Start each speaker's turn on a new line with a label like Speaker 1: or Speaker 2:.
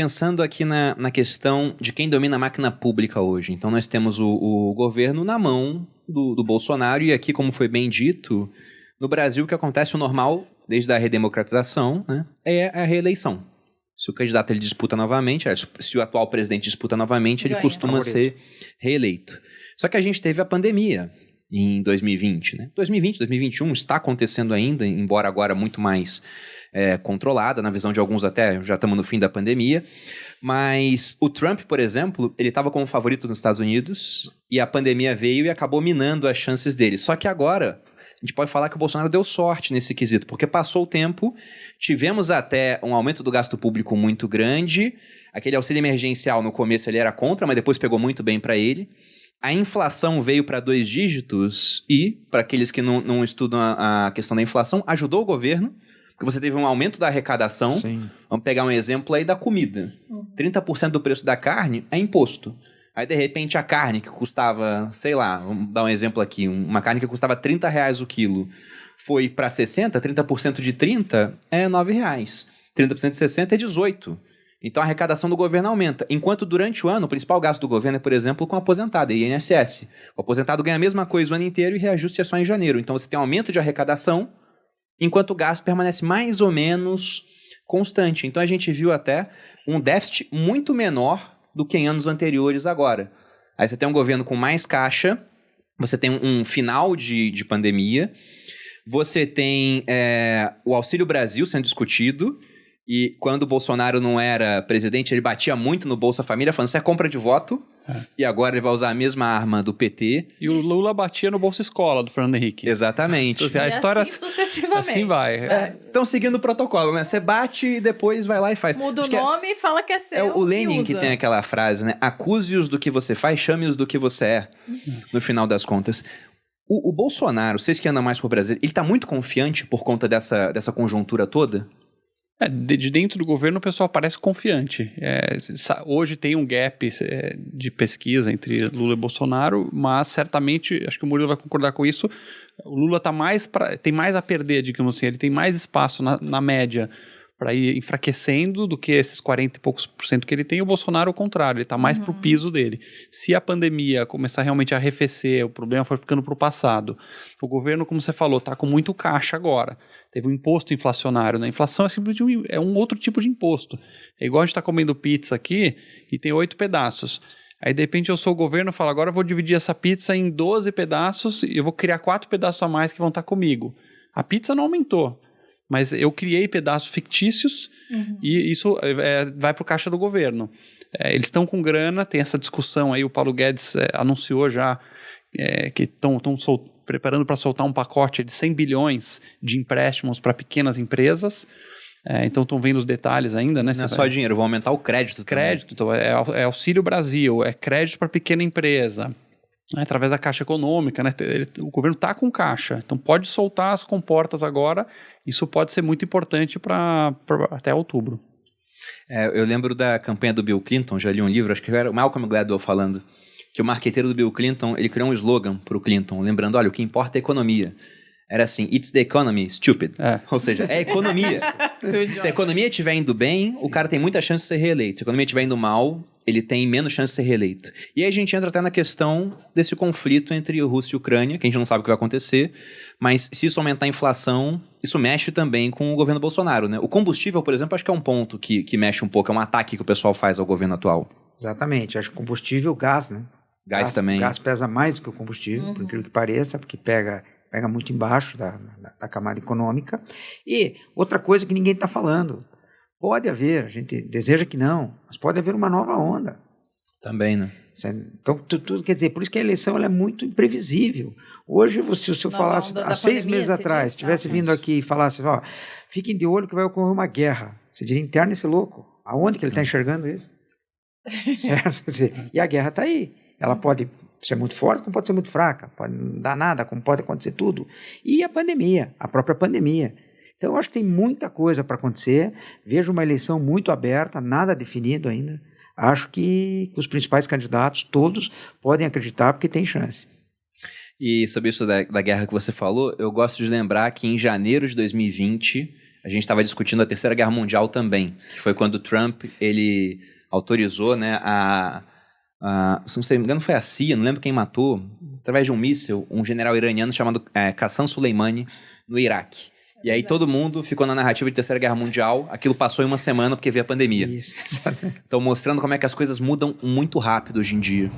Speaker 1: Pensando aqui na questão de quem domina a máquina pública hoje. Então, nós temos o governo na mão do Bolsonaro, e aqui, como foi bem dito, no Brasil, o que acontece, o normal, desde a redemocratização, né, é a reeleição. Se o candidato ele disputa novamente, se o atual presidente disputa novamente, ele costuma ser reeleito. Só que a gente teve a pandemia em 2020, né? 2020, 2021 está acontecendo ainda, embora agora muito mais controlada, na visão de alguns até já estamos no fim da pandemia, mas o Trump, por exemplo, ele estava como favorito nos Estados Unidos e a pandemia veio e acabou minando as chances dele. Só que agora a gente pode falar que o Bolsonaro deu sorte nesse quesito, porque passou o tempo, tivemos até um aumento do gasto público muito grande, aquele auxílio emergencial no começo ele era contra, mas depois pegou muito bem para ele. A inflação veio para 2 dígitos e, para aqueles que não estudam a questão da inflação, ajudou o governo, porque você teve um aumento da arrecadação.
Speaker 2: Sim.
Speaker 1: Vamos pegar um exemplo aí da comida. 30% do preço da carne é imposto. Aí, de repente, a carne que custava, sei lá, vamos dar um exemplo aqui, uma carne que custava R$30 o quilo, foi para 60, 30% de 30 é R$9. 30% de 60 é 18. Então, a arrecadação do governo aumenta. Enquanto, durante o ano, o principal gasto do governo é, por exemplo, com o aposentado, INSS. O aposentado ganha a mesma coisa o ano inteiro e reajuste é só em janeiro. Então, você tem um aumento de arrecadação, enquanto o gasto permanece mais ou menos constante. Então, a gente viu até um déficit muito menor do que em anos anteriores agora. Aí você tem um governo com mais caixa, você tem um final de pandemia, você tem o Auxílio Brasil sendo discutido, e quando o Bolsonaro não era presidente, ele batia muito no Bolsa Família, falando, isso é compra de voto, e agora ele vai usar a mesma arma do PT.
Speaker 3: E o Lula batia no Bolsa Escola, do Fernando Henrique.
Speaker 1: Exatamente.
Speaker 3: Então, assim, a história
Speaker 4: assim sucessivamente.
Speaker 3: assim vai.
Speaker 1: Estão seguindo o protocolo, né? Você bate e depois vai lá e faz.
Speaker 4: Muda o nome e fala que é seu.
Speaker 1: É o Lenin
Speaker 4: e
Speaker 1: que
Speaker 4: usa.
Speaker 1: tem aquela frase, né? Acuse-os do que você faz, chame-os do que você é, no final das contas. O Bolsonaro, vocês que andam mais por Brasil, ele tá muito confiante por conta dessa conjuntura toda?
Speaker 3: De dentro do governo o pessoal parece confiante. Hoje tem um gap de pesquisa entre Lula e Bolsonaro, mas certamente, acho que o Murilo vai concordar com isso, o Lula tem mais a perder, digamos assim, ele tem mais espaço na média para ir enfraquecendo do que esses 40 e poucos % que ele tem, e o Bolsonaro, ao contrário, ele está mais pro piso dele. Se a pandemia começar realmente a arrefecer, o problema for ficando pro passado, o governo, como você falou, está com muito caixa agora. Teve um imposto inflacionário, né? A inflação é simplesmente um outro tipo de imposto. É igual a gente está comendo pizza aqui e tem 8 pedaços. Aí, de repente, eu sou o governo e falo, agora eu vou dividir essa pizza em 12 pedaços e eu vou criar 4 pedaços a mais que vão estar comigo. A pizza não aumentou, mas eu criei pedaços fictícios e isso vai para o caixa do governo. Eles estão com grana, tem essa discussão aí, o Paulo Guedes anunciou já que estão preparando para soltar um pacote de 100 bilhões de empréstimos para pequenas empresas. Então estão vendo os detalhes ainda, né?
Speaker 1: Não é só dinheiro, vão aumentar o crédito também.
Speaker 3: Então é Auxílio Brasil, é crédito para pequena empresa, através da Caixa Econômica, né? O governo está com caixa, então pode soltar as comportas agora, isso pode ser muito importante para até outubro.
Speaker 1: Eu lembro da campanha do Bill Clinton, já li um livro, acho que era o Malcolm Gladwell falando, que o marqueteiro do Bill Clinton, ele criou um slogan para o Clinton, lembrando, olha, o que importa é a economia. Era assim, it's the economy, stupid. Ou seja, é a economia. Se a economia estiver indo bem, o cara tem muita chance de ser reeleito. Se a economia estiver indo mal, ele tem menos chance de ser reeleito. E aí a gente entra até na questão desse conflito entre Rússia e Ucrânia, que a gente não sabe o que vai acontecer, mas se isso aumentar a inflação, isso mexe também com o governo Bolsonaro, né? O combustível, por exemplo, acho que é um ponto que mexe um pouco, é um ataque que o pessoal faz ao governo atual.
Speaker 2: Exatamente, acho que combustível, gás, né?
Speaker 1: Gás também.
Speaker 2: Gás pesa mais do que o combustível, por incrível que pareça, porque pega muito embaixo da camada econômica. E outra coisa que ninguém está falando, pode haver, a gente deseja que não, mas pode haver uma nova onda.
Speaker 1: Também, né?
Speaker 2: Então, tudo quer dizer, por isso que a eleição ela é muito imprevisível. Hoje, se eu falasse, há 6 meses atrás, tivesse vindo aqui e falasse, ó, fiquem de olho que vai ocorrer uma guerra. Você diria, interna esse louco. Aonde que ele está enxergando isso? Certo? Quer dizer, e a guerra está aí. Ela pode ser muito forte, como pode ser muito fraca. Pode não dar nada, como pode acontecer tudo. E a pandemia, a própria pandemia. Então, eu acho que tem muita coisa para acontecer. Vejo uma eleição muito aberta, nada definido ainda. Acho que os principais candidatos, todos, podem acreditar porque tem chance.
Speaker 1: E sobre isso da guerra que você falou, eu gosto de lembrar que em janeiro de 2020, a gente estava discutindo a Terceira Guerra Mundial também, que foi quando o Trump, ele autorizou, né, se não me engano foi a CIA, não lembro quem matou, através de um míssil, um general iraniano chamado Qassem Soleimani, no Iraque. E aí todo mundo ficou na narrativa de Terceira Guerra Mundial, aquilo passou em uma semana porque veio a pandemia.
Speaker 2: Isso, exatamente.
Speaker 1: Então mostrando como é que as coisas mudam muito rápido hoje em dia.